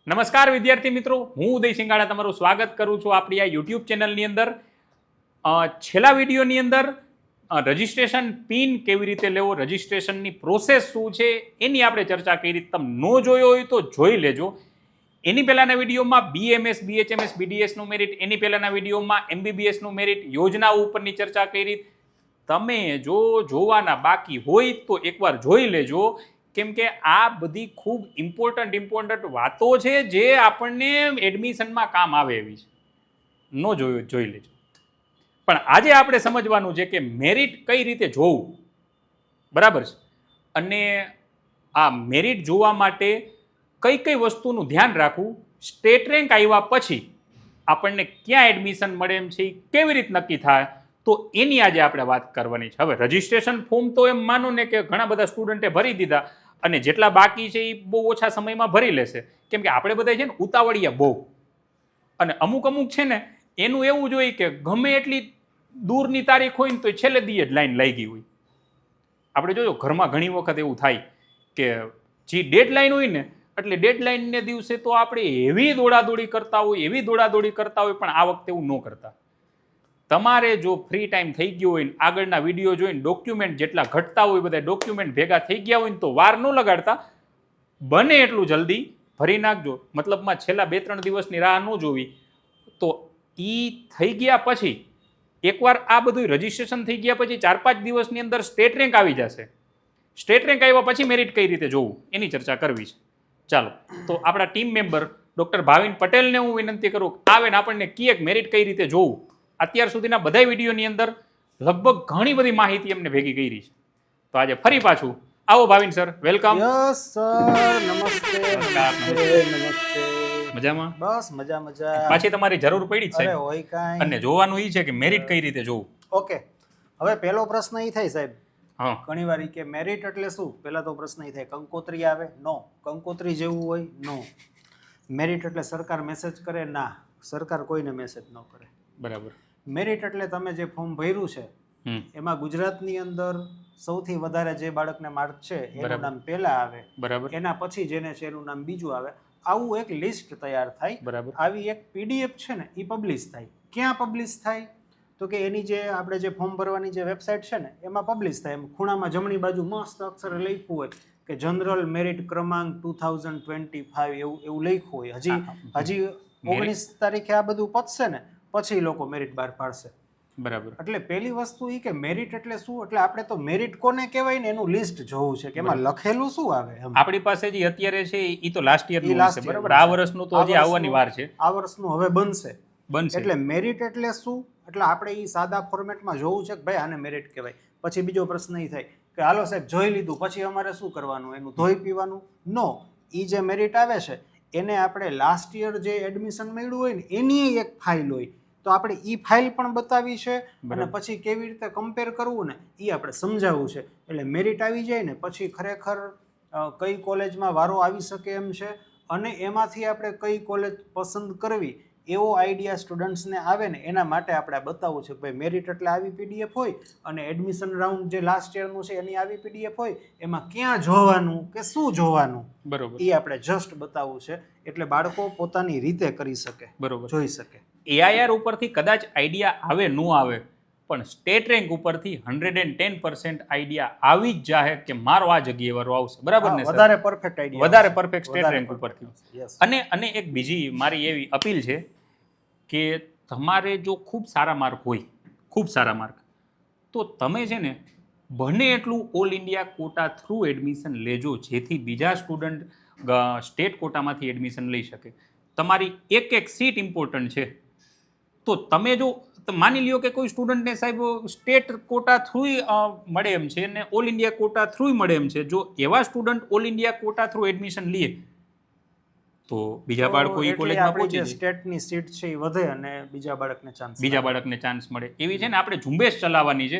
નમસ્કાર વિદ્યાર્થી મિત્રો, હું ઉદય સિંગાડા તમારું સ્વાગત કરું છું આપણી આ યુટ્યુબ ચેનલની અંદર. છેલ્લા વિડીયોની અંદર રજિસ્ટ્રેશન પિન કેવી રીતે લેવો, રજિસ્ટ્રેશનની પ્રોસેસ શું છે એની આપણે ચર્ચા કરી. તમે ન જોયો હોય તો જોઈ લેજો. એની પહેલાના વિડીયોમાં BMS, BHMS, BDSનું મેરિટ, એની પહેલાના વિડીયોમાં MBBSનું મેરિટ, યોજનાઓ ઉપરની ચર્ચા કરી. તમે જો જોવાના બાકી હોય તો એકવાર જોઈ લેજો, કેમ કે આ બધી ખૂબ ઇમ્પોર્ટન્ટ વાતો છે જે આપણને એડમિશનમાં કામ આવે એવી છે. ન જોયું જોઈ લેજો. પણ આજે આપણે સમજવાનું છે કે મેરિટ કઈ રીતે જોવું, બરાબર છે, અને આ મેરિટ જોવા માટે કઈ કઈ વસ્તુનું ધ્યાન રાખવું, સ્ટેટ રેન્ક આવ્યા પછી આપણને ક્યાં એડમિશન મળે એમ છે, કેવી રીતે નક્કી થાય, તો એની આજે આપણે વાત કરવાની છે. હવે રજિસ્ટ્રેશન ફોર્મ તો એમ માનો ને કે ઘણા બધા સ્ટુડન્ટે ભરી દીધા અને જેટલા બાકી છે એ બહુ ઓછા સમયમાં ભરી લેશે, કેમ કે આપણે બધા છે ને ઉતાવળિયા બહુ, અને અમુક છે ને એનું એવું જોઈએ કે ગમે એટલી દૂરની તારીખ હોય ને તો છેલ્લે દી જ લાઈન લાગી હોય. આપણે જોજો ઘરમાં ઘણી વખત એવું થાય કે જે ડેડલાઈન હોય ને એટલે ડેડલાઈનને દિવસે તો આપણે એવી દોડાદોડી કરતા હોય પણ આ વખતે એવું ન કરતા. તમારે જો ફ્રી ટાઈમ થઈ ગયો હોય ને આગળના વિડીયો જોઈને ડોક્યુમેન્ટ જેટલા ઘટતા હોય બધા ડોક્યુમેન્ટ ભેગા થઈ ગયા હોય ને તો વાર ન લગાડતા, બને એટલું જલ્દી ભરી નાખજો. મતલબમાં છેલ્લા 2-3 દિવસની રાહ ન જોવી. તો એ થઈ ગયા પછી એકવાર આ બધું રજિસ્ટ્રેશન થઈ ગયા પછી 4-5 દિવસની અંદર સ્ટેટ રેન્ક આવી જશે. સ્ટેટ રેન્ક આવ્યા પછી મેરિટ કઈ રીતે જોવું એની ચર્ચા કરવી છે. ચાલો, તો આપણા ટીમ મેમ્બર ડૉક્ટર ભાવિન પટેલને હું વિનંતી કરું આવે ને આપણને કીએ મેરિટ કઈ રીતે જોવું. અત્યાર સુધીના બધા વિડીયોની અંદર લગભગ ઘણી બધી માહિતી એમને ભેગી કરી છે. તો આજે ફરી પાછું આવો Bhavin sir, welcome. Yes sir, નમસ્તે. નમસ્તે. મજામાં? બસ મજા. પાછી તમારી જરૂર પડી જ અરે સાહેબ, હોય કાંઈ. અને જોવાનું એ છે કે મેરિટ કઈ રીતે જોવું. ઓકે, હવે પહેલો પ્રશ્ન એ થાય સાહેબ, હા, ઘણી વાર કે મેરિટ એટલે શું? પહેલા તો પ્રશ્ન એ થાય કંકોત્રી આવે? નો. કંકોત્રી જેવું હોય? નો. મેરિટ એટલે સરકાર મેસેજ કરે? ના, સરકાર કોઈને મેસેજ ન કરે. બરાબર. મેરિટ એટલે તમે જે ફોર્મ ભર્યું છે એમાં ગુજરાતની અંદર સૌથી વધારે જે બાળકને માર્ક છે એનું નામ પહેલા આવે, બરાબર. એના પછી જેને છે એનું નામ બીજું આવે. આવું એક લિસ્ટ તૈયાર થાય. બરાબર. આવી એક PDF છે ને એ પબ્લિશ થાય. ક્યાં પબ્લિશ થાય? તો કે એની જે આપણે જે ફોર્મ ભરવાની જે વેબસાઇટ છે ને એમાં પબ્લિશ થાય. એમ ખૂણામાં જમણી બાજુ મસ્ત અક્ષરે લખ્યું હોય કે જનરલ મેરિટ ક્રમાંક 2025 એવું લખ્યું હોય. હજી 19 તારીખે આ બધું પતશે ને પછી લોકો મેરિટ બહાર પાડશે. બરાબર. એટલે પહેલી વસ્તુ એ કે મેરિટ એટલે શું, એટલે આપણે તો મેરિટ કોને કહેવાય ને એનું લિસ્ટ જોવું છે કે એમાં લખેલું શું આવે. આપણી પાસે જે અત્યારે છે એ તો લાસ્ટ યર નું છે, બરાબર. આ વર્ષનું તો હજી આવવાની વાર છે. આ વર્ષનું હવે બનશે. એટલે મેરિટ એટલે શું, એટલે આપણે એ સાદા ફોર્મેટમાં જોવું છે કે ભાઈ આને મેરિટ કહેવાય. પછી બીજો પ્રશ્ન એ થાય કે હાલો સાહેબ જોઈ લીધું પછી અમારે શું કરવાનું, એનું ધોઈ પીવાનું? નો. એ જે મેરિટ આવે છે એને આપણે લાસ્ટ યર જે એડમિશન મળ્યું હોય ને એની એક ફાઇલ હોય, તો આપણે એ ફાઇલ પણ બતાવી છે અને પછી કેવી રીતે કમ્પેર કરવું ને એ આપણે સમજાવવું છે. એટલે મેરિટ આવી જાય ને પછી ખરેખર કઈ કોલેજમાં વારો આવી શકે એમ છે અને એમાંથી આપણે કઈ કોલેજ પસંદ કરવી એવો આઈડિયા સ્ટુડન્ટ્સને આવે ને એના માટે આપણે બતાવવું છે કે ભાઈ મેરિટ એટલે આવી PDF હોય અને એડમિશન રાઉન્ડ જે લાસ્ટ યરનું છે એની આવી PDF હોય, એમાં ક્યાં જોવાનું કે શું જોવાનું, બરોબર, એ આપણે જસ્ટ બતાવવું છે. એટલે બાળકો પોતાની રીતે કરી શકે, બરોબર, જોઈ શકે. AIR ઉપરથી કદાચ આઈડિયા આવે ન આવે, પણ સ્ટેટ રેન્ક ઉપરથી 110% આઈડિયા આવી જ જાહે કે મારો આ જગ્યાએ વારો આવશે, બરાબર ને? વધારે પરફેક્ટ આઈડિયા, વધારે પરફેક્ટ સ્ટેટ રેન્ક ઉપરથી. અને એક બીજી મારી એવી અપીલ છે કે તમારે જો ખૂબ સારા માર્ક તો તમે છે ને બને એટલું all India quota through admission લેજો, જેથી બીજા સ્ટુડન્ટ સ્ટેટ કોટામાંથી એડમિશન લઈ શકે. તમારી એક સીટ ઇમ્પોર્ટન્ટ છે. તો તમે જો માની લ્યો કે કોઈ સ્ટુડન્ટને સાહેબ સ્ટેટ કોટા થ્રુ મળે એમ છે ને ઓલ ઇન્ડિયા કોટા થ્રુ મળે એમ છે, જો એવા student all India quota through admission લે તો બીજા બાળકો એ કોલેજમાં પહોંચી જાય, સ્ટેટની સીટ છે એ વધે અને બીજા બાળકને ચાન્સ મળે. એવી છે ને આપણે ઝુંબેશ ચલાવવાની છે.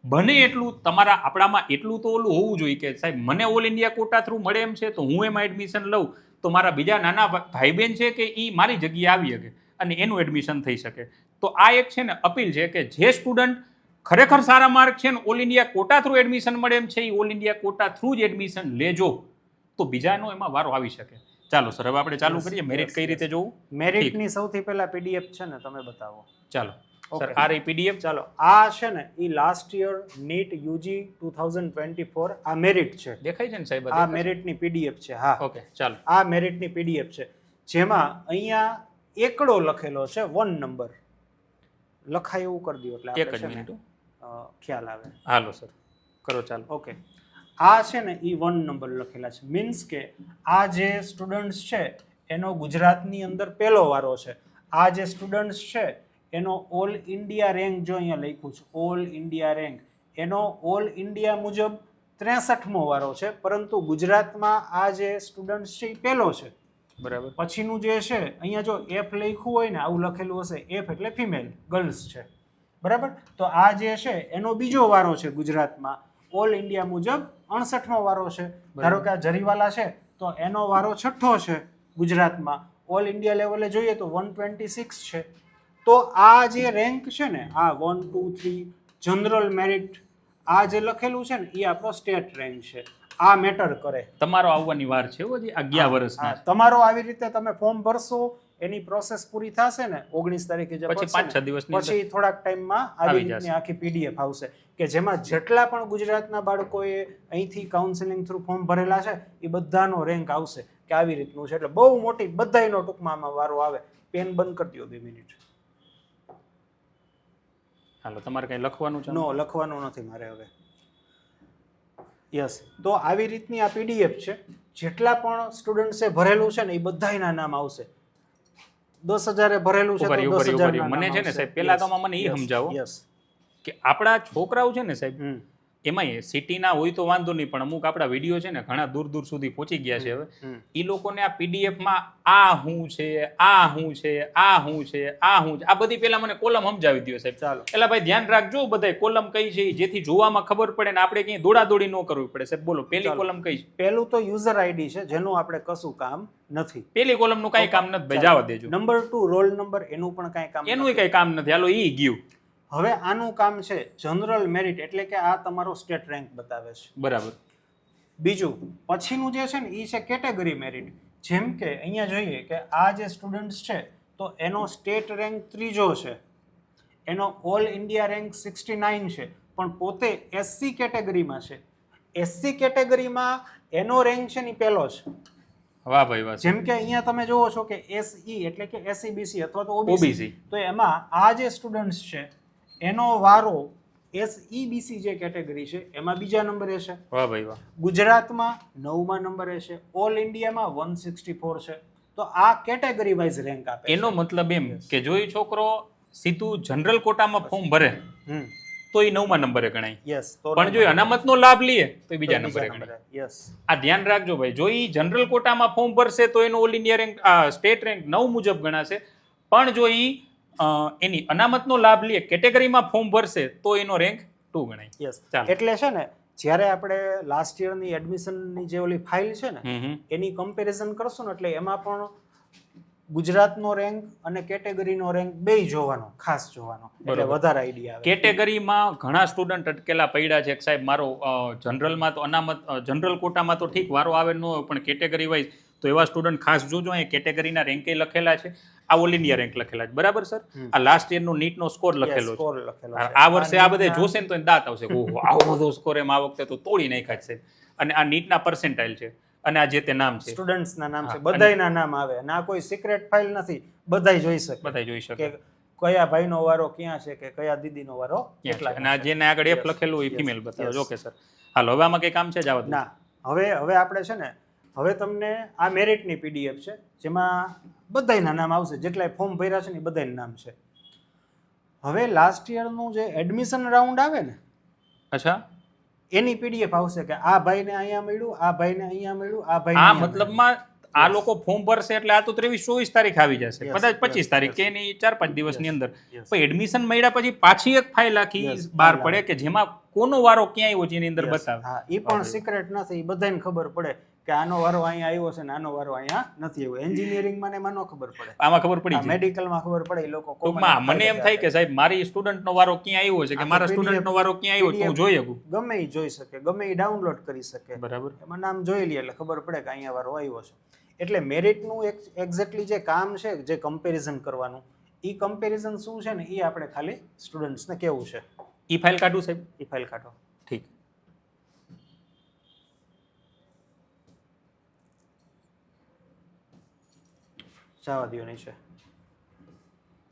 બને એટલું આપણામાં એટલું તો ઓલું હોવું જોઈએ કે સાહેબ મને ઓલ ઇન્ડિયા કોટા થ્રુ મળે એમ છે તો હું એમાં એડમિશન લઉં તો મારા બીજા નાના ભાઈ બહેન છે કે એ મારી જગ્યાએ આવી શકે અને એનું એડમિશન થઈ શકે. તો આ એક છે ને અપીલ છે કે જે સ્ટુડન્ટ ખરેખર સારા માર્ક છે ને all India quota through admission મળે એમ છે એ ઓલ ઇન્ડિયા કોટા થ્રુ જ એડમિશન લેજો, તો બીજાનો એમાં વારો આવી શકે. ચાલો સર, હવે આપણે ચાલુ કરીએ. મેરિટ કઈ રીતે જોવું? મેરિટની સૌથી પહેલા પીડીએફ છે ને તમે બતાવો. ચાલો સર, Okay. આ રહી પીડીએફ. ચાલો, આ છે ને એ લાસ્ટ યર નીટ યુજી 2024 આ મેરિટ છે. દેખાય છે ને સાહેબ? આ મેરિટની પીડીએફ છે. હા, ઓકે, ચાલો. આ મેરિટની પીડીએફ છે, જેમાં અહીંયા એકડો લખેલો છે 1 નંબર લખાય એવું કરી દો એટલે એક આપણે જ છે ને, મિનિટ. ખ્યાલ આવે. હાલો સર, કરો ચાલો. ઓકે, આ છે ને એ 1 નંબર લખેલા છે, મીન્સ કે આ જે સ્ટુડન્ટ્સ છે એનો ગુજરાતની અંદર પહેલો વારો છે. આ જે સ્ટુડન્ટ્સ છે એનો ઓલ ઇન્ડિયા રેન્ક, જો અહીંયા લખ્યું છે ઓલ ઇન્ડિયા રેન્ક, એનો ઓલ ઇન્ડિયા મુજબ 63મો વારો છે, પરંતુ ગુજરાતમાં આ જે સ્ટુડન્ટ્સ છે એ પહેલો છે. બરાબર. પછીનું જે છે અહીંયા જો એફ લખ્યું હોય ને, આવું લખેલું હશે, એફ એટલે ફિમેલ, ગર્લ્સ છે. બરાબર, તો આ જે છે એનો બીજો વારો છે ગુજરાતમાં, ઓલ ઇન્ડિયા મુજબ 68મો વારો છે. ધારો કે આ જરીવાલા છે તો એનો વારો 6થો છે ગુજરાતમાં, ઓલ ઇન્ડિયા લેવલે જોઈએ તો 126 છે. તો આ જે રેન્ક છે ને, આ 1 2 3 જનરલ મેરિટ આ જે લખેલું છે ને એ આપણો સ્ટેટ રેન્ક છે. આ મેટર કરે. તમારો આવવાની વાર છે હજી 11 વર્ષના. હા, તમારો આવી રીતે તમે ફોર્મ ભરશો, એની પ્રોસેસ પૂરી થશે ને 19 તારીખે જે પછી પડશે 5-6 દિવસની અંદર પછી થોડાક ટાઈમમાં આવી આવી રીતની જશે. આખી પીડીએફ આવશે કે જેમાં જેટલા પણ ગુજરાતના બાળકોએ અહીંથી કાઉન્સેલિંગ થ્રુ ફોર્મ ભરેલા છે એ બધાનો રેન્ક આવશે કે આવી રીતનું છે. એટલે બહુ મોટી બધાયનો ટૂંકમાં આમાં વારો આવે. પેન બંધ કરી દો 2 મિનિટ. હાલો, તમારે કઈ લખવાનું છે? નો, લખવાનું નથી મારે હવે. યસ, તો આવી રીતની આ પીડીએફ છે. જેટલા પણ સ્ટુડન્ટ્સે ભરેલું છે ને એ બધાયના નામ આવશે. 10,000 ભરેલું છે તો 10,000 ના મને નામ છે ને આવશે. સાહેબ, પેલા તો Yes, મને એ yes, સમજાવો yes. કે આપણા છોકરાઓ છે ને સાહેબ, હમ. એમાંય સિટીના હોય તો વાંધો નહીં, પણ અમુક આપણા વિડીયો છે ને ઘણા દૂર દૂર સુધી પહોંચી ગયા છે હવે. હમ. એ લોકોને આ પીડીએફમાં આ શું છે, આ શું છે, આ શું છે, આ શું છે, આ બધી પેલા મને કોલમ સમજાવી દો સાહેબ. ચાલો. એટલે ભાઈ ધ્યાન રાખજો બધાય, કોલમ કઈ છે જેથી જોવામાં ખબર પડે ને આપણે ક્યાંય દોડાદોડી ન કરવી પડે. સાહેબ બોલો, પેલી ચાલો. કોલમ કઈ છે? પહેલું તો યુઝર આઈડી છે જેનું આપણે કશું કામ નથી. પેલી કોલમનું કાંઈ કામ નથી ભાઈ, જવા દેજો. નંબર 2 રોલ નંબર, એનું પણ કાંઈ કામ એનું કઈ કામ નથી. હાલો, ઈ ગયું. હવે આનું કામ છે જનરલ મેરિટ, એટલે કે આ તમારો સ્ટેટ રેન્ક બતાવે છે. બરાબર. બીજું પછીનું જે છે ને એ છે કેટેગરી મેરિટ. જેમ કે અહીંયા જોઈએ કે આ જે સ્ટુડન્ટ્સ છે તો એનો સ્ટેટ રેન્ક 3જો છે, એનો ઓલ ઇન્ડિયા રેન્ક 69 છે, પણ પોતે એસસી કેટેગરીમાં છે. એસસી કેટેગરીમાં એનો રેન્ક છે ને પહેલો છે. વાહ ભાઈ વાહ. જેમ કે અહીંયા તમે જોવો છો કે એસઈ એટલે કે એસસીબીસી અથવા તો OBC. ઓબીસી, તો એમાં આ જે સ્ટુડન્ટ્સ છે એનો વારો એસઈબીસી જે કેટેગરી છે એમાં બીજા નંબરે છે. વાહ ભાઈ વાહ. ગુજરાતમાં 9મા નંબરે છે, ઓલ ઇન્ડિયામાં 164 છે. તો આ કેટેગરી વાઇઝ રેન્ક આપે છે. એનો મતલબ એમ કે જો એ છોકરો સીધું જનરલ કોટામાં ફોર્મ ભરે હમ. તો એ 9મા નંબરે ગણાય, યસ. તો પણ જો એ અનામતનો લાભ લે તો એ બીજા નંબરે ગણાય. યસ. આ ધ્યાન રાખજો ભાઈ. જો એ જનરલ કોટામાં ફોર્મ ભરશે તો એનો all India rank state rank 9 મુજબ ગણાશે, પણ જો એ એની અનામતનો લાભ લે, કેટેગરીમાં ફોર્મ ભરશે તો એનો રેન્ક 2 ગણાય. યસ. ચાલો. એટલે છે ને જ્યારે આપણે લાસ્ટ યરની એડમિશનની જે ઓલી ફાઇલ છે ને હમ. એની કમ્પેરિઝન કરશું ને એટલે એમાં પણ ગુજરાતનો રેન્ક અને કેટેગરીનો રેન્ક બેય જોવાનો, ખાસ જોવાનો, એટલે બરોબર. વધારે આઈડિયા આવે. કેટેગરીમાં ઘણા સ્ટુડન્ટ અટકેલા પડ્યા છે કે સાહેબ મારો જનરલમાં તો અનામત, જનરલ કોટામાં તો ઠીક વારો આવે ન હોય, પણ કેટેગરી વાઇઝ તો એવા સ્ટુડન્ટ ખાસ જોજો. અહીંયા કેટેગરીના રેન્કે લખેલા છે, આ ઓલ ઇન્ડિયા રેન્ક લખેલા છે. બરાબર સર? આ લાસ્ટ યરનો નીટનો સ્કોર લખેલો સ્કોર છે. લખેલો છે. આ વર્ષે આ બધે જોશે ને તો એને દાંત આવશે, ઓહો આવો બધો સ્કોર એમ આ વખતે તો તોડી નાખ્યા છે. અને આ નીટના પર્સેન્ટાઇલ છે અને આ જે તે નામ છે, સ્ટુડન્ટ્સ ના નામ છે, હા, બધાયના નામ આવે અને આ કોઈ સિક્રેટ ફાઇલ નથી, બધાય જોઈ શકે બધાય જોઈ શકે કે કયા ભાઈનો વારો ક્યાં છે કે કયા દીદીનો વારો ક્યાં છે. કેટલા અને આ જેને આગળ એફ લખેલું હોય ફિમેલ બતાવે. yes. ઓકે સર, હાલો હવે આમાં કઈ કામ છે? જવા દો. ના, હવે આપણે છે ને, હવે તમને આ મેરિટની પીડીએફ છે જેમાં બધાયના નામ આવશે, જેટલા ફોર્મ ભર્યા છે ને એ બધાયના નામ છે. હવે લાસ્ટ યરનું જે એડમિશન રાઉન્ડ આવે ને, અચ્છા, એની પીડીએફ આવશે કે આ ભાઈને અહીંયા મળ્યું, આ ભાઈને અહીંયા મળ્યું, આ ભાઈને આ અહીંયા મળ્યું. મતલબમાં આ લોકો ફોર્મ ભરશે એટલે આ તો 23-24 તારીખ આવી જશે, Yes, કદાચ 25 yes, તારીખ yes. કે એની 4-5 દિવસની અંદર. Yes. પણ એડમિશન મળ્યા પછી પાછી એક ફાઇલ આખી Yes, બહાર file પડે કે જેમાં કોનો વારો ક્યાં આવ્યો છે એની અંદર Yes. બતાવે. હા, એ પણ સિક્રેટ નથી, એ બધાને ખબર પડે કે આનો વારો અહીંયા આવ્યો છે ને આનો વારો અહીંયા નથી આવ્યો. એન્જિનિયરિંગમાં ને એમાં ન ખબર પડે, આમાં ખબર પડી જાય. મેડિકલમાં ખબર પડે. એ લોકો ટૂંકમાં મને એમ થાય કે સાહેબ મારી સ્ટુડન્ટનો વારો ક્યાં આવ્યો છે કે મારા સ્ટુડન્ટનો વારો ક્યાં આવ્યો તો હું જોઈ શકું. ગમે એ જોઈ શકે, ગમે એ ડાઉનલોડ કરી શકે, બરાબર. એમાં નામ જોઈ લે એટલે ખબર પડે કે અહીંયા વારો આવ્યો છે. એટલે મેરિટનું એક્ઝેક્ટલી જે કામ છે, જે કમ્પેરિઝન કરવાનું, એ કમ્પેરિઝન શું છે ને એ આપણે ખાલી સ્ટુડન્ટ્સને કેવું છે. ઈ ફાઇલ કાઢું સાહેબ? એ ફાઇલ કાઢો. ઠીક. જવા દો નીચે.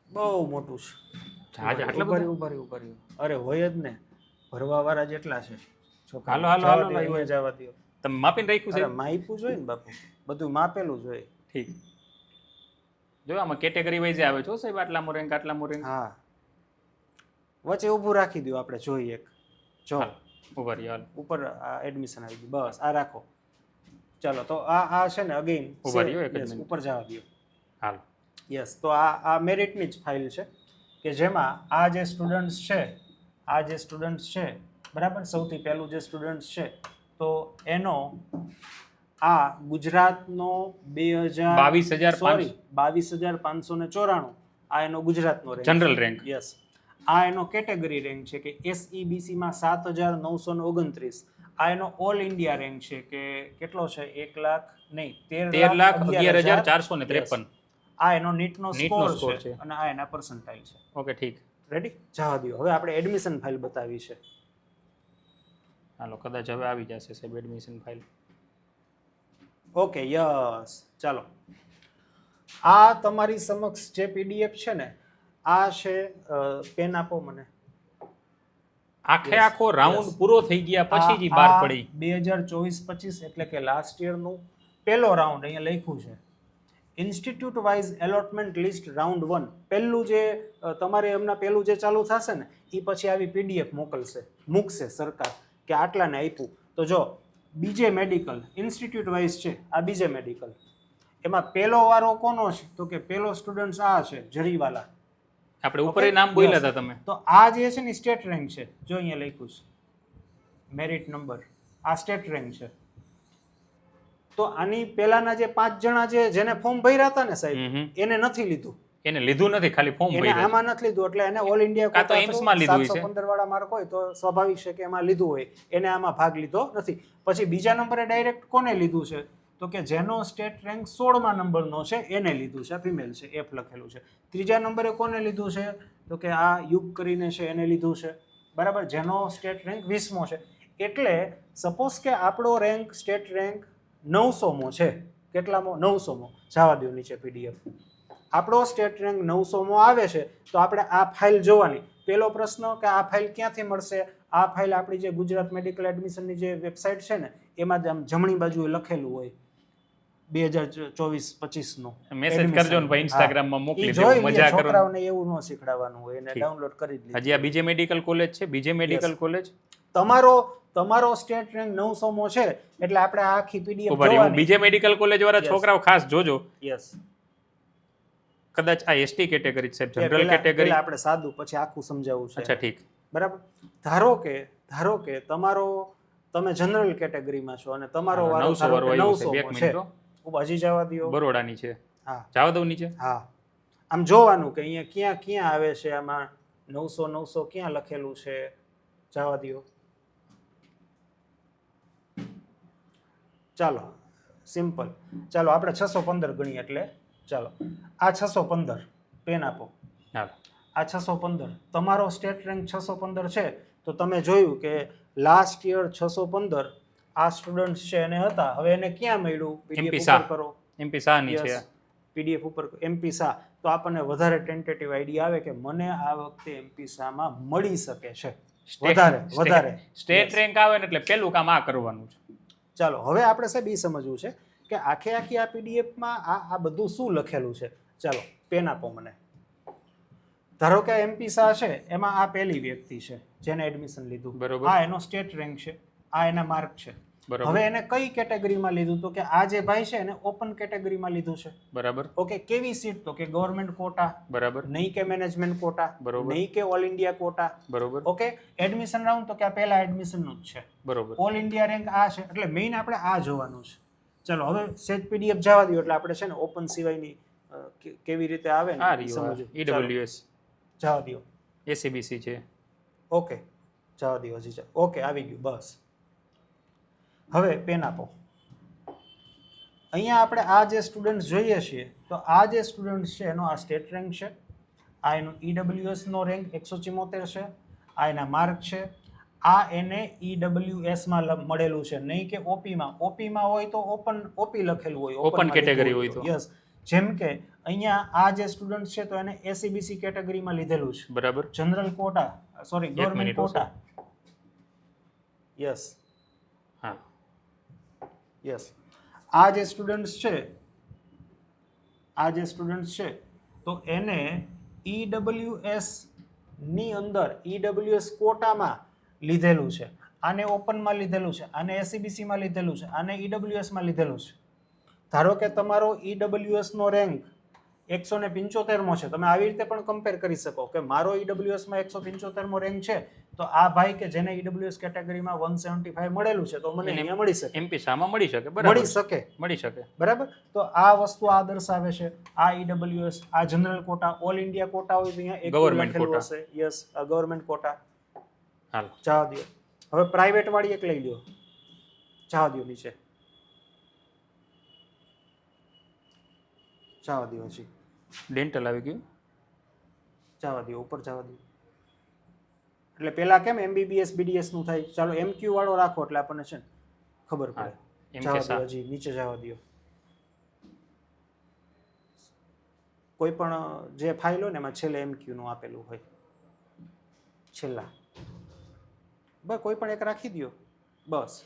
બહુ મોટું છે. ઉભા અરે હોય જ ને, ભરવા વાળા જેટલા છે. હાલો હાલો હાલો જવા દો. તમે માપીને રાખ્યું છે? માપ્યું જોઈએ ને બાપુ, બધું માપેલું જોઈએ. ઠીક. જો આમાં કેટેગરી વાઇઝ આવે છો સાહેબ, આટલામો રેન્ક આટલામો રેન્ક. હા, વચ્ચે ઊભું રાખી દો, આપણે જોઈએ એક. જો ઉપર યાર ઉપર એડમિશન આવી ગયું, બસ આ રાખો. ચાલો તો આ છે ને અગેન ઉપર રહ્યો એક જ મિનિટ. ઉપર જવા દો. હાલ. યસ, તો આ મેરિટની જ ફાઇલ છે કે જેમાં આ જે સ્ટુડન્ટ્સ છે, બરાબર, સૌથી પહેલું જે સ્ટુડન્ટ્સ છે તો એનો આ ગુજરાતનો 22,594 આ એનો ગુજરાતનો રેન્ક, જનરલ રેન્ક. યસ. આ એનો કેટેગરી રેન્ક છે કે SEBC માં 7,929. આ એનો ઓલ ઇન્ડિયા રેન્ક છે કે કેટલો છે, 13,11,453. આ એનો નીટનો સ્કોર છે અને આ એના પર્સન્ટાઇલ છે. ઓકે ઠીક. રેડી, જવા દો. હવે આપણે એડમિશન ફાઇલ બતાવી છે. હાલો, કદાચ હવે આવી જશે સાહેબ એડમિશન ફાઇલ. Okay, yes. ચાલો, આ તમારી સમક્ષ જે PDF છે ને, આ છે, પેન આપો મને. આખો રાઉન્ડ પૂરો થઈ ગયા પછી જ બહાર પડી. 2024-25 એટલે કે લાસ્ટ યરનું પહેલો રાઉન્ડ અહીંયા લખ્યું છે. Institute wise allotment list round 1. પહેલું જે તમારે એમના પહેલું જે ચાલુ થશે ને એ પછી આવી PDF મૂકશે સરકાર કે આટલાને આપ્યું. તો જો બીજે મેડિકલ ઇન્સ્ટિટ્યૂટ વાઇઝ છે, આ બીજે મેડિકલ, એમાં પહેલો વારો કોનો છે તો કે પહેલો સ્ટુડન્ટ આ છે, જરીવાલા. આપણે ઉપર નામ બોલ્યા હતા તમે. તો આ જે છે ને સ્ટેટ રેન્ક છે, જો અહીંયા લખ્યું છે મેરિટ નંબર, આ સ્ટેટ રેન્ક છે. તો આની પહેલાના જે 5 જણા જેને ફોર્મ ભર્યા હતા ને સાહેબ, એને નથી લીધું. એને લીધું નથી, ખાલી ફોર્મ ભર્યું. એને આમાં નથી લીધું, એટલે એને ઓલ ઇન્ડિયા કાં તો એમ્સમાં લીધું છે. 715 વાળા માર્ક હોય તો સ્વાભાવિક છે કે એમાં લીધું હોય, એને આમાં ભાગ લીધો નથી. પછી બીજા નંબરે ડાયરેક્ટ કોને લીધું છે તો કે જેનો સ્ટેટ રેન્ક 16મા નંબરનો છે એને લીધું છે, ફિમેલ છે, F લખેલું છે. ત્રીજા નંબરે કોને લીધું છે તો કે આ યુગ કરીને છે એને લીધું છે, બરાબર, જેનો સ્ટેટ રેન્ક 20મો છે. એટલે સપોઝ કે આપણો રેન્ક સ્ટેટ રેન્ક 900મો છે, કેટલામો, 900મો. જવા દો નીચે PDF. આપણો સ્ટેટ રેન્ક 900મો આવે છે તો આપણે આ ફાઇલ જોવાની. પહેલો પ્રશ્ન કે આ ફાઇલ ક્યાંથી મળશે? આ ફાઇલ આપણી જે ગુજરાત મેડિકલ એડમિશનની જે વેબસાઇટ છે ને એમાં જ આમ જમણી બાજુએ લખેલું હોય 2024-25નું. મેસેજ કરજો ને ભાઈ, ઇન્સ્ટાગ્રામમાં મોકલી દેજો. મજા કરો. છોકરાઓને એવું ન શીખડાવવાનું હોય, એને ડાઉનલોડ કરી જ હજી આ બીજે મેડિકલ કોલેજ છે, બીજે મેડિકલ કોલેજ. તમારો સ્ટેટ રેન્ક 900મો છે એટલે આપણે આ આખી PDF જોવાની. બીજે મેડિકલ કોલેજ વાળા છોકરાઓ ખાસ જોજો. યસ, કદાચ આ ST કેટેગરી છે, જનરલ કેટેગરી. આપણે સાદું પછી આખું સમજાવવું છે. અચ્છા ઠીક, બરાબર. ધારો કે તમે જનરલ કેટેગરીમાં છો અને તમારો વારો 900 છે. હજી જવા દો. બરોડાની છે. હા, જવા દઉં નીચે. હા, આમ જોવાનું કે અહીંયા ક્યાં આવે છે, આમાં 900 ક્યાં લખેલું છે. જવા દો. ચાલો સિમ્પલ. ચાલો આપણે 615 ગણીએ. એટલે ચાલો આ 615 પેન આપો. હાલો, આ 615 તમારો સ્ટેટ રેન્ક 615 છે. તો તમે જોયું કે લાસ્ટ યર 615 આ સ્ટુડન્ટ છે એને હતા. હવે એને ક્યાં મળ્યું? MP PDF ઉપર કરો. MP શાહ ની છે. PDF ઉપર MP શાહ. તો આપણને વધારે ટેન્ટેટિવ આઈડિયા આવે કે મને આ વખતે MP શાહમાં મળી શકે છે વધારે સ્ટેટ રેન્ક આવે ને એટલે પેલું કામ આ કરવાનું છે. ચાલો હવે આપણે સાહેબ એ સમજવું છે કે આખી આ PDFમાં આ બધું શું લખેલું છે. ચાલો પેન આપો મને. ધારો કે MP શાહ છે, એમાં આ પહેલી વ્યક્તિ છે જેને એડમિશન લીધું, બરોબર. આ એનો સ્ટેટ રેન્ક છે, આ એના માર્ક છે. હવે એને કઈ કેટેગરીમાં લીધું તો કે આ જે ભાઈ છે એને ઓપન કેટેગરીમાં લીધું છે, બરાબર. ઓકે. કેવી સીટ તો કે ગવર્મેન્ટ કોટા, બરાબર, નહીં કે મેનેજમેન્ટ કોટા, બરોબર, નહીં કે ઓલ ઇન્ડિયા કોટા, બરોબર, ઓકે. એડમિશન રાઉન્ડ તો કે આ પહેલા એડમિશનનું જ છે, બરોબર. ઓલ ઇન્ડિયા રેન્ક આ છે. એટલે મેઇન આપણે આ જોવાનું છે. ચલો હવે સેજ PDF જવા દો. એટલે આપણે છે ને ઓપન સિવાયની કેવી રીતે આવે ને સમજો. EWS જવા દો. SEBC છે. ઓકે, જવા દો. હજી ઓકે આવી ગયું. બસ હવે પેન આપો. અહીંયા આપણે આ જે સ્ટુડન્ટ જોઈએ છીએ તો આ જે સ્ટુડન્ટ છે એનો આ સ્ટેટ રેન્ક છે, આ એનો EWS નો રેન્ક 174 છે, આ એના માર્ક છે, આ એને EWS માં મળેલું છે, નહીં કે ઓપીમાં. ઓપીમાં હોય તો ઓપી લખેલું હોય, ઓપન કેટેગરી હોય તો. યસ. જેમ કે અહીંયા આ જે સ્ટુડન્ટ છે તો એને ACBC કેટેગરીમાં લીધેલું છે, બરાબર. General quota, sorry government quota. Yes હા યસ. આ જે સ્ટુડન્ટ્સ છે તો એને EWS ની અંદર EWS કોટામાં લીધેલું છે, આને ઓપનમાં લીધેલું છે, આને ACBC માં લીધેલું છે, આને EWS માં લીધેલું છે. ધારો કે તમારો EWS નો રેન્ક 175 મો છે, તમે આવી રીતે પણ કમ્પેર કરી શકો કે મારો EWS માં 175 મો રેન્ક છે તો આ ભાઈ કે જેને EWS કેટેગરીમાં 175 મળેલું છે તો મને અહીંયા મળી શકે, MP શામાં મળી શકે, બરાબર, મળી શકે, બરાબર. તો આ વસ્તુ આ દર્શાવે છે. આ EWS, આ general quota, all India quota હોય તો અહીંયા એક ગવર્મેન્ટ લખેલું કોટા હશે. યસ, આ ગવર્મેન્ટ કોટા. હાલ જવા દો. હવે પ્રાઇવેટ વાળી એક લઈ લ્યો, જવા દો નીચે, જવા દો, હજી ડેન્ટલ આવી ગયું, જવા દો, ઉપર જવા દો. એટલે પેલા કેમ MBBS BDS નું થાય, ચાલો MQ વાળો રાખો એટલે આપણને છે ને ખબર પડે. એમ જવા કે દો, સા હજી નીચે જવા દો. કોઈ પણ જે ફાઇલ હોય ને એમાં છેલ્લે MQ નું આપેલું હોય, છેલ્લા. બસ કોઈ પણ એક રાખી દો, બસ.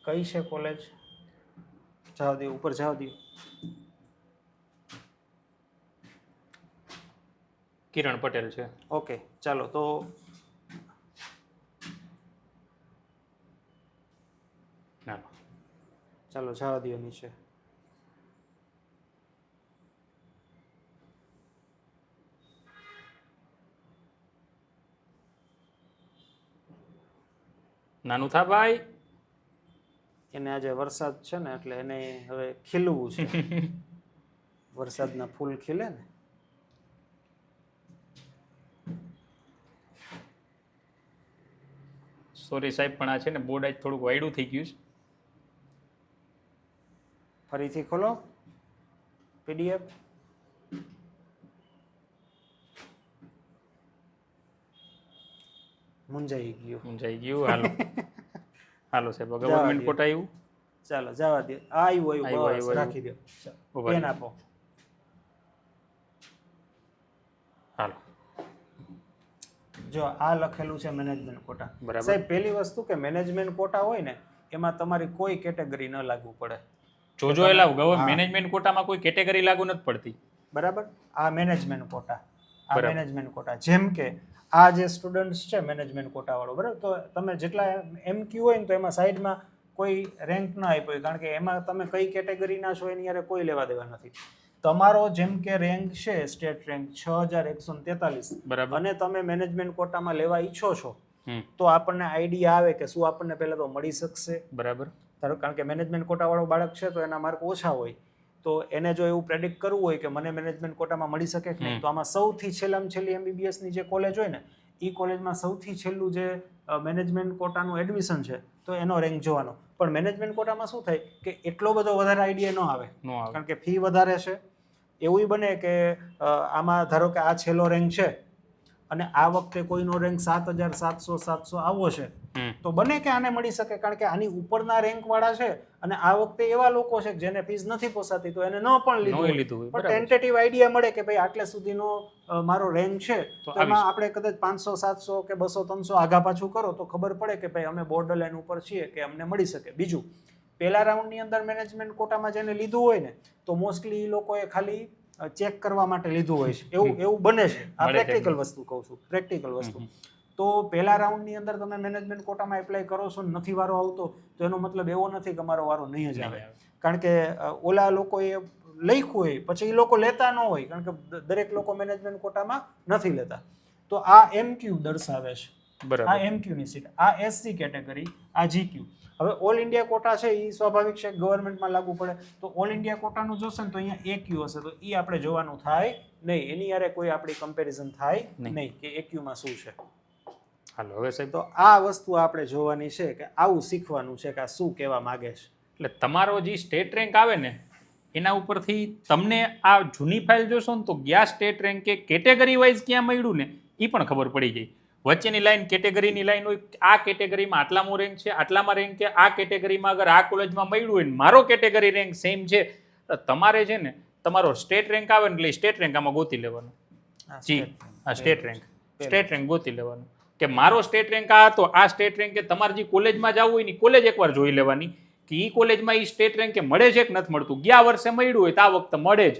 કઈ છે કોલેજ, જવા દો, ઉપર જવા દો. કિરણ પટેલ છે. ઓકે, ચાલો તો હાલો. ચાલો જવા દો નીચે. નાનું થા ભાઈ. એને આજે વરસાદ છે ને એટલે એને હવે ખીલવું છે. વરસાદના ફૂલ ખીલે ને. સોરી સાહેબ, પણ આ છે ને બોર્ડ આજ થોડુંક વાયડું થઈ ગયું છે. ફરીથી ખોલો PDF. મુંજાઈ ગયું. હાલો હાલો સાહેબ, ગવર્મેન્ટ કોટા આવ્યું. ચાલો જવા દે. આવ્યું બસ રાખી દો. પેન આપો. હાલો. જો આ લખેલું છે મેનેજમેન્ટ કોટા. બરાબર. સાહેબ પહેલી વસ્તુ કે મેનેજમેન્ટ કોટા હોય ને એમાં તમારી કોઈ કેટેગરી ન લાગુ પડે. જોજો એલા મેનેજમેન્ટ કોટામાં કોઈ કેટેગરી લાગુ નથી પડતી. બરાબર. આ મેનેજમેન્ટ કોટા, આ મેનેજમેન્ટ કોટા. જેમ કે આ જે સ્ટુડન્ટ્સ છે મેનેજમેન્ટ કોટા વાળો, બરાબર. તો તમે જેટલા MQ હોય ને તો એમાં સાઈડમાં કોઈ રેન્ક ના આપ્યો, કારણ કે એમાં તમે કઈ કેટેગરીના છો એની યારે કોઈ લેવા દેવા નથી. તમારો જેમ કે રેન્ક છે સ્ટેટ રેન્ક 6143, બરાબર, અને તમે મેનેજમેન્ટ કોટામાં લેવા ઈચ્છો છો તો આપણને આઈડિયા આવે કે શું આપણને પહેલા તો મળી શકશે. બરાબર. કારણ કે મેનેજમેન્ટ કોટા વાળો બાળક છે તો એના માર્ક ઓછા હોય, તો એને જો એવું પ્રેડિક્ટ કરવું હોય કે મને મેનેજમેન્ટ કોટામાં મળી શકે કે નહીં, તો આમાં સૌથી છેલ્લામાં છેલ્લી MBBS ની જે કોલેજ હોય ને એ કોલેજમાં સૌથી છેલ્લું જે મેનેજમેન્ટ કોટાનું એડમિશન છે તો એનો રેન્ક જોવાનો. પણ મેનેજમેન્ટ કોટામાં શું થાય કે એટલો બધો વધારે આઈડિયા ન આવે, કારણ કે ફી વધારે છે. એવું બને કે આમાં ધારો કે આ છેલ્લો રેન્ક છે અને આ વખતે કોઈનો રેન્ક 7700 આવો છે, તો બને કે આને મળી શકે, કારણ કે આની ઉપરના રેન્ક વાળા છે અને આ વખતે એવા લોકો છે જેને ફીસ નથી પોસાતી તો એને ન પણ લીધું, પણ ટેન્ટેટિવ આઈડિયા મળે કે ભાઈ આટલે સુધીનો મારો રેન્ક છે, તો એમાં આપણે કદાચ 500 700 કે 200 300 આગા પાછું કરો તો ખબર પડે કે ભાઈ અમે બોર્ડર લાઈન ઉપર છીએ કે અમને મળી શકે. બીજું, પહેલા રાઉન્ડની અંદર મેનેજમેન્ટ કોટામાં જેને લીધું હોય ને તો મોસ્ટલી એ લોકોએ ખાલી ચેક કરવા માટે લીધું હોય છે, એવું બને છે. આ પ્રેક્ટિકલ વસ્તુ કહું છું, પ્રેક્ટિકલ વસ્તુ. તો પહેલા રાઉન્ડની અંદર તમે મેનેજમેન્ટ કોટામાં એપ્લાય કરો છો ને નથી વારો આવતો તો એનો મતલબ એવો નથી કે મારો વારો નહીં જ આવે, કારણ કે ઓલા લોકોએ લખ્યું હોય પછી એ લોકો લેતા ન હોય, કારણ કે દરેક લોકો મેનેજમેન્ટ કોટામાં નથી લેતા. તો આ MQ દર્શાવે છે બરાબર. આ MQ ની સીટ, આ SC કેટેગરી, આ GQ. હવે ઓલ ઇન્ડિયા કોટા છે એ સ્વાભાવિક છે ગવર્મેન્ટમાં લાગુ પડે, તો ઓલ ઇન્ડિયા કોટાનું જોશે ને તો અહીંયા AQ હશે, તો એ આપણે જોવાનું થાય નહીં, એની યારે કોઈ આપણી કમ્પેરિઝન થાય નહીં કે AQ માં શું છે. હાલો હવે સાહેબ, તો આ વસ્તુ આપણે જોવાની છે કે આવું શીખવાનું છે કે આ શું કહેવા માંગે છે. એટલે તમારો જે સ્ટેટ રેન્ક આવે ને એના ઉપરથી તમને આ જૂની ફાઇલ જોશો ને તો ગયા સ્ટેટ રેન્ક કે કેટેગરી વાઇઝ ક્યાં મળ્યું ને એ પણ ખબર પડી જાય. વચ્ચેની લાઈન કેટેગરીની લાઈન હોય, આ કેટેગરીમાં આટલામાં રેન્ક છે, આટલામાં રેન્ક છે, આ કેટેગરીમાં અગર આ કોલેજમાં મળ્યું હોય ને મારો કેટેગરી રેન્ક સેમ છે, તો તમારે છે ને તમારો સ્ટેટ રેન્ક આવે ને એટલે સ્ટેટ રેન્ક આમાં ગોતી લેવાનું. જી, આ સ્ટેટ રેન્ક ગોતી લેવાનું કે મારો સ્ટેટ રેન્ક આ હતો, આ સ્ટેટ રેન્ક કે તમારે જે કોલેજમાં જવું હોય ને કોલેજ એકવાર જોઈ લેવાની કે એ કોલેજમાં એ સ્ટેટ રેન્ક કે મળે છે કે નથી મળતું. ગયા વર્ષે મળ્યું હોય તો આ વખતે મળે જ.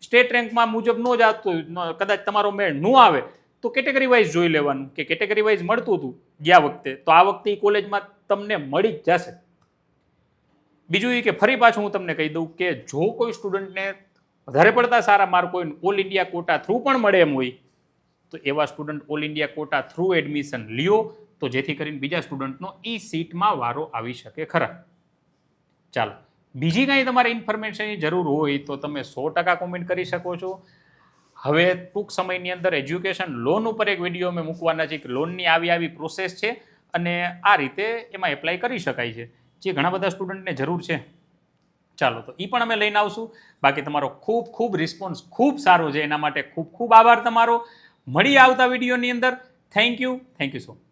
સ્ટેટ રેન્કમાં મુજબ ન જ આવતું, કદાચ તમારો મેળ ન આવે તો કેટેગરી વાઇઝ જોઈ લેવાનું કે કેટેગરી વાઇઝ મળતું હતું ગયા વખતે, તો આ વખતે એ કોલેજમાં તમને મળી જ જશે. બીજું એ કે ફરી પાછું હું તમને કહી દઉં કે જો કોઈ સ્ટુડન્ટને વધારે પડતા સારા માર્ક હોય ને ઓલ ઇન્ડિયા કોટા થ્રુ પણ મળે એમ હોય તો એવા student all India quota through admission લ્યો, તો જેથી કરીને બીજા સ્ટુડન્ટનો એ સીટમાં વારો આવી શકે ખરા. ચાલો, બીજી કાંઈ તમારે ઇન્ફોર્મેશનની જરૂર હોય તો તમે 100% કોમેન્ટ કરી શકો છો. હવે ટૂંક સમયની અંદર એજ્યુકેશન લોન ઉપર એક વિડીયો અમે મૂકવાના છે કે લોનની આવી પ્રોસેસ છે અને આ રીતે એમાં એપ્લાય કરી શકાય છે, જે ઘણા બધા સ્ટુડન્ટને જરૂર છે. ચાલો, તો એ પણ અમે લઈને આવશું. બાકી તમારો ખૂબ રિસ્પોન્સ ખૂબ સારો છે, એના માટે ખૂબ આભાર તમારો. મળી આવતા વિડીયોની અંદર. Thank you so much.